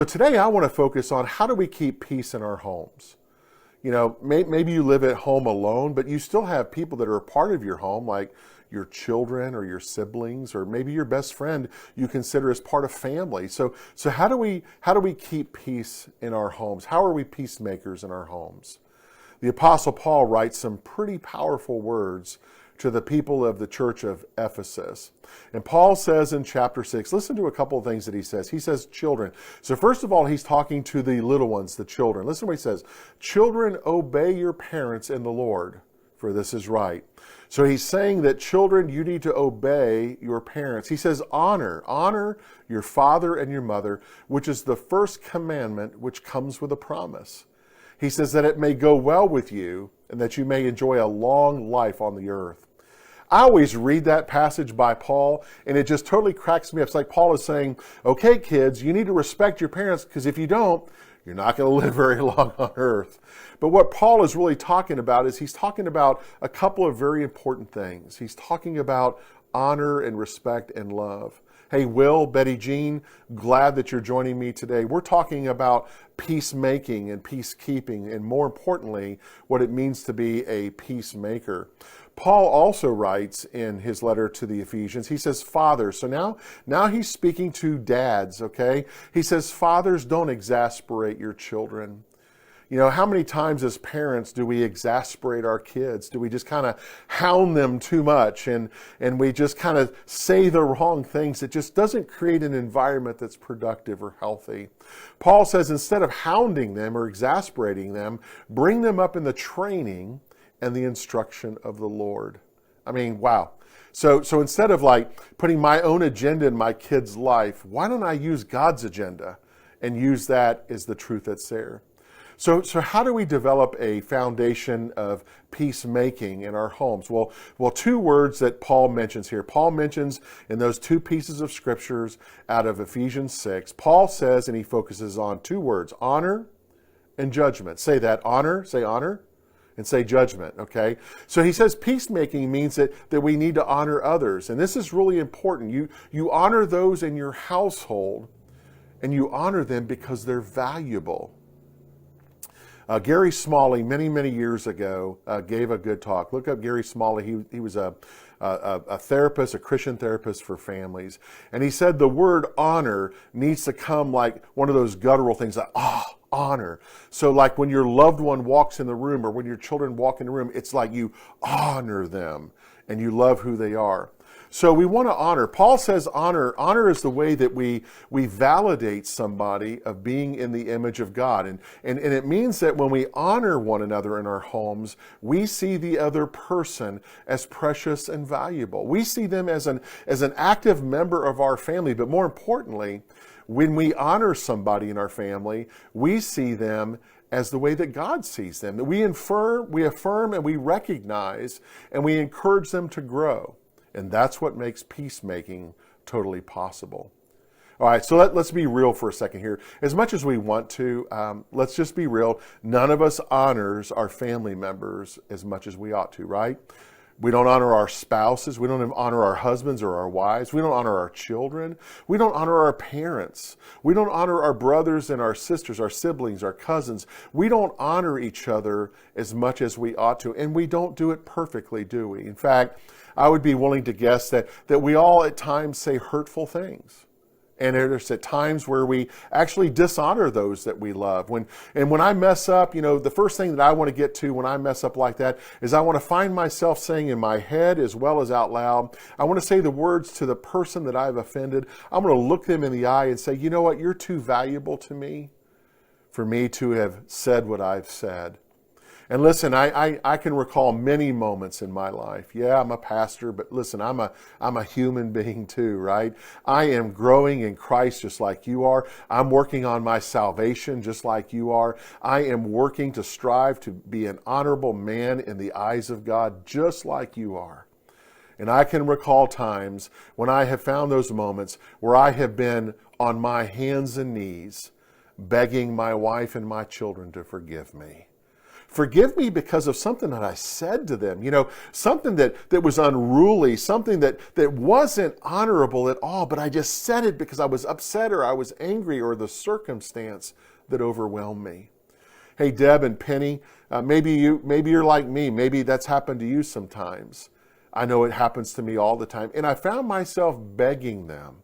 So today I want to focus on how do we keep peace in our homes. You know, maybe you live at home alone, but you still have people that are a part of your home, like your children or your siblings, or maybe your best friend you consider as part of family. So how do we keep peace in our homes? How are we peacemakers in our homes? The Apostle Paul writes some pretty powerful words to the people of the church of Ephesus. And Paul says in chapter 6, listen to a couple of things that he says. He says, children. So first of all, he's talking to the little ones, the children. Listen to what he says. Children, obey your parents in the Lord, for this is right. So he's saying that children, you need to obey your parents. He says, honor your father and your mother, which is the first commandment which comes with a promise. He says that it may go well with you and that you may enjoy a long life on the earth. I always read that passage by Paul, and it just totally cracks me up. It's like Paul is saying, okay, kids, you need to respect your parents, because if you don't, you're not going to live very long on earth. But what Paul is really talking about is he's talking about a couple of very important things. He's talking about honor and respect and love. Hey, Will, Betty Jean, glad that you're joining me today. We're talking about peacemaking and peacekeeping, and more importantly, what it means to be a peacemaker. Paul also writes in his letter to the Ephesians, he says, fathers. So now he's speaking to dads, okay? He says, fathers, don't exasperate your children. You know, how many times as parents do we exasperate our kids? Do we just kind of hound them too much and we just kind of say the wrong things? It just doesn't create an environment that's productive or healthy. Paul says instead of hounding them or exasperating them, bring them up in the training and the instruction of the Lord. I mean, wow. So instead of like putting my own agenda in my kid's life, why don't I use God's agenda and use that as the truth that's there? So how do we develop a foundation of peacemaking in our homes? Well, two words that Paul mentions here. Paul mentions in those two pieces of scriptures out of Ephesians 6, Paul says, and he focuses on two words, honor and judgment. Say that, honor, say honor, and say judgment, okay? So he says peacemaking means that we need to honor others. And this is really important. You honor those in your household, and you honor them because they're valuable. Gary Smalley, many years ago, gave a good talk. Look up Gary Smalley. He was a therapist, a Christian therapist for families. And he said the word honor needs to come like one of those guttural things like, honor. So like when your loved one walks in the room or when your children walk in the room, it's like you honor them and you love who they are. So we want to honor. Paul says honor. Honor is the way that we validate somebody of being in the image of God. And it means that when we honor one another in our homes, we see the other person as precious and valuable. We see them as an active member of our family. But more importantly, when we honor somebody in our family, we see them as the way that God sees them. That we affirm and we recognize and we encourage them to grow. And that's what makes peacemaking totally possible. All right, so let's be real for a second here. As much as we want to, let's just be real. None of us honors our family members as much as we ought to, right? We don't honor our spouses. We don't honor our husbands or our wives. We don't honor our children. We don't honor our parents. We don't honor our brothers and our sisters, our siblings, our cousins. We don't honor each other as much as we ought to, and we don't do it perfectly, do we? In fact, I would be willing to guess that we all at times say hurtful things. And there's at times where we actually dishonor those that we love. When I mess up, you know, the first thing that I want to get to when I mess up like that is I want to find myself saying in my head as well as out loud, I want to say the words to the person that I've offended. I'm going to look them in the eye and say, you know what, you're too valuable to me for me to have said what I've said. And listen, I can recall many moments in my life. Yeah, I'm a pastor, but listen, I'm a human being too, right? I am growing in Christ just like you are. I'm working on my salvation just like you are. I am working to strive to be an honorable man in the eyes of God just like you are. And I can recall times when I have found those moments where I have been on my hands and knees begging my wife and my children to forgive me. Forgive me because of something that I said to them, something that was unruly, something that wasn't honorable at all, but I just said it because I was upset or I was angry or the circumstance that overwhelmed me. Hey, Deb and Penny, maybe you're like me. Maybe that's happened to you sometimes. I know it happens to me all the time. And I found myself begging them.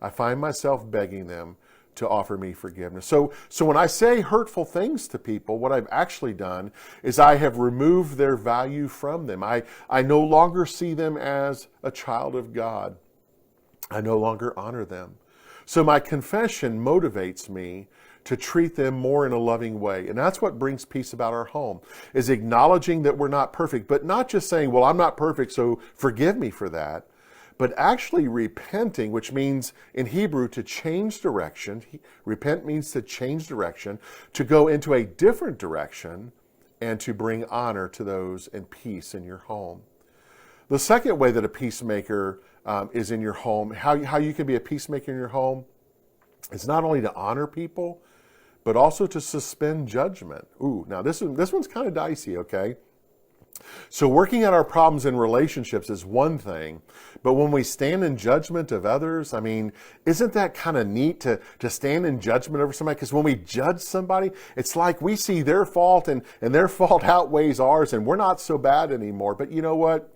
I find myself begging them to offer me forgiveness. So when I say hurtful things to people, what I've actually done is I have removed their value from them. I no longer see them as a child of God. I no longer honor them. So my confession motivates me to treat them more in a loving way. And that's what brings peace about our home, is acknowledging that we're not perfect, but not just saying, well, I'm not perfect, so forgive me for that, but actually repenting, which means in Hebrew to change direction. Repent means to change direction, to go into a different direction, and to bring honor to those and peace in your home. The second way that a peacemaker is in your home, how you can be a peacemaker in your home, is not only to honor people, but also to suspend judgment. Ooh, now this one's kind of dicey, okay? So working out our problems in relationships is one thing, but when we stand in judgment of others, I mean, isn't that kind of neat to stand in judgment over somebody? Because when we judge somebody, it's like we see their fault and their fault outweighs ours and we're not so bad anymore. But you know what?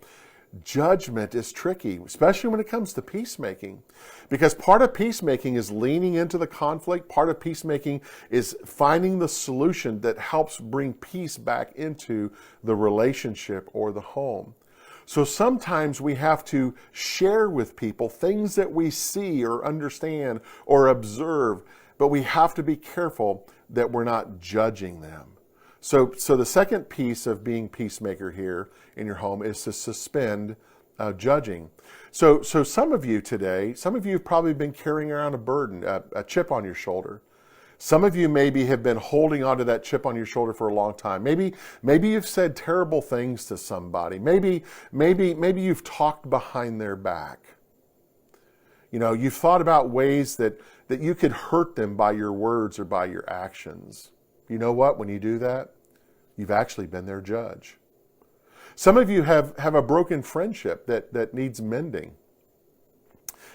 Judgment is tricky, especially when it comes to peacemaking, because part of peacemaking is leaning into the conflict. Part of peacemaking is finding the solution that helps bring peace back into the relationship or the home. So sometimes we have to share with people things that we see or understand or observe, but we have to be careful that we're not judging them. So the second piece of being peacemaker here in your home is to suspend judging. So some of you today, some of you have probably been carrying around a burden, a chip on your shoulder. Some of you maybe have been holding onto that chip on your shoulder for a long time. Maybe you've said terrible things to somebody. Maybe you've talked behind their back. You've thought about ways that you could hurt them by your words or by your actions. You know what? When you do that, you've actually been their judge. Some of you have a broken friendship that needs mending.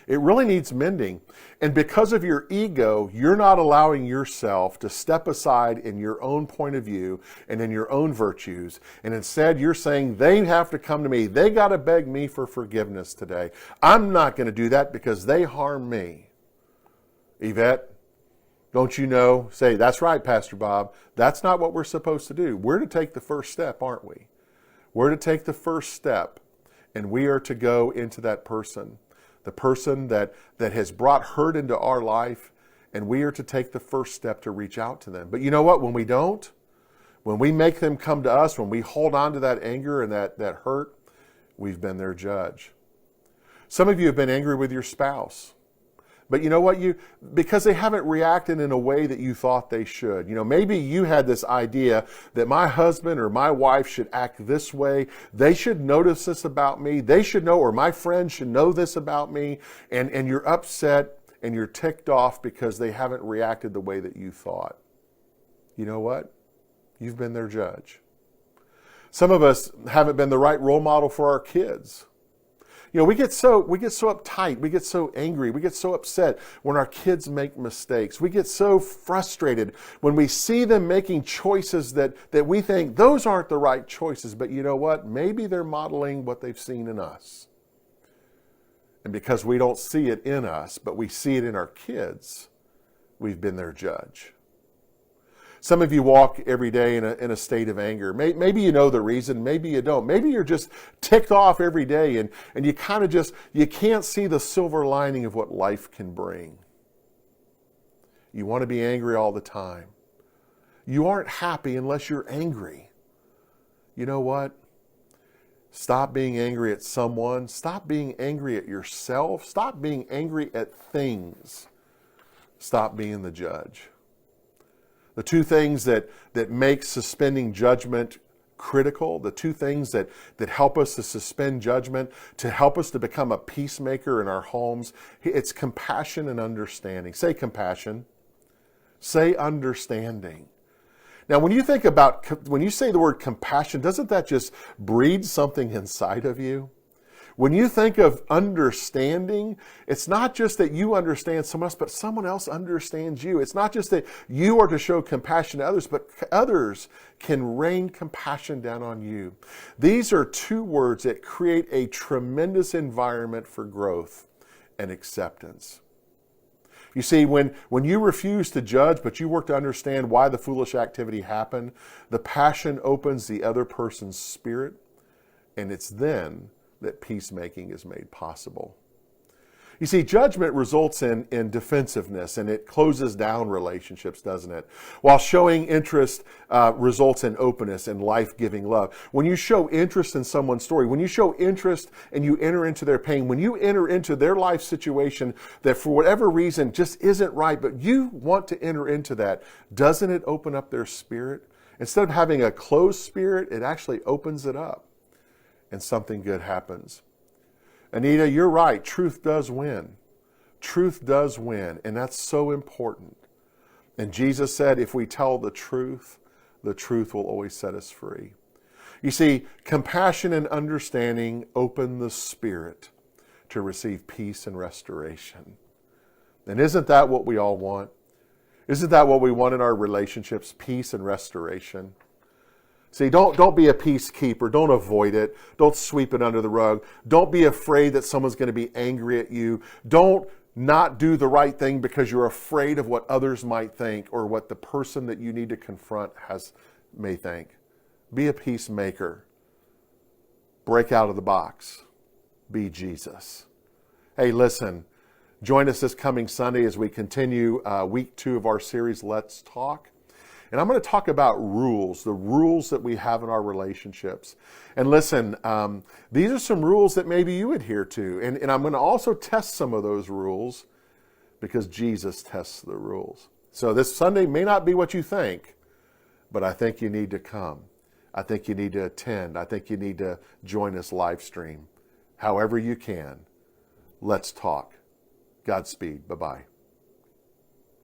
It really needs mending. And because of your ego, you're not allowing yourself to step aside in your own point of view and in your own virtues. And instead, you're saying, they have to come to me. They got to beg me for forgiveness today. I'm not going to do that because they harmed me. Yvette, don't you know? Say, that's right, Pastor Bob. That's not what we're supposed to do. We're to take the first step, aren't we? We're to take the first step, and we are to go into that person, the person that has brought hurt into our life, and we are to take the first step to reach out to them. But you know what? When we don't, when we make them come to us, when we hold on to that anger and that hurt, we've been their judge. Some of you have been angry with your spouse. But you know what? Because they haven't reacted in a way that you thought they should. Maybe you had this idea that my husband or my wife should act this way. They should notice this about me. They should know, or my friend should know this about me. And you're upset and you're ticked off because they haven't reacted the way that you thought. You know what? You've been their judge. Some of us haven't been the right role model for our kids. We get so uptight, we get so angry, we get so upset when our kids make mistakes. We get so frustrated when we see them making choices that we think those aren't the right choices. But you know what? Maybe they're modeling what they've seen in us. And because we don't see it in us, but we see it in our kids, we've been their judge. Some of you walk every day in a state of anger. Maybe you know the reason, maybe you don't. Maybe you're just ticked off every day and you kind of you can't see the silver lining of what life can bring. You want to be angry all the time. You aren't happy unless you're angry. You know what? Stop being angry at someone. Stop being angry at yourself. Stop being angry at things. Stop being the judge. The two things that make suspending judgment critical, the two things that help us to suspend judgment, to help us to become a peacemaker in our homes, it's compassion and understanding. Say compassion. Say understanding. Now, when you say the word compassion, doesn't that just breed something inside of you? When you think of understanding, it's not just that you understand someone else, but someone else understands you. It's not just that you are to show compassion to others, but others can rain compassion down on you. These are two words that create a tremendous environment for growth and acceptance. You see, when you refuse to judge, but you work to understand why the foolish activity happened, the passion opens the other person's spirit, and it's then that peacemaking is made possible. You see, judgment results in defensiveness, and it closes down relationships, doesn't it? While showing interest results in openness and life-giving love. When you show interest in someone's story, when you show interest and you enter into their pain, when you enter into their life situation that for whatever reason just isn't right, but you want to enter into that, doesn't it open up their spirit? Instead of having a closed spirit, it actually opens it up, and something good happens. Anita, you're right. Truth does win. Truth does win, and that's so important. And Jesus said, if we tell the truth will always set us free. You see, compassion and understanding open the spirit to receive peace and restoration. And isn't that what we all want? Isn't that what we want in our relationships? Peace and restoration. See, don't be a peacekeeper. Don't avoid it. Don't sweep it under the rug. Don't be afraid that someone's going to be angry at you. Don't not do the right thing because you're afraid of what others might think or what the person that you need to confront may think. Be a peacemaker. Break out of the box. Be Jesus. Hey, listen, join us this coming Sunday as we continue week 2 of our series, Let's Talk. And I'm going to talk about rules, the rules that we have in our relationships. And listen, these are some rules that maybe you adhere to. And I'm going to also test some of those rules because Jesus tests the rules. So this Sunday may not be what you think, but I think you need to come. I think you need to attend. I think you need to join us live stream. However you can. Let's talk. Godspeed. Bye-bye.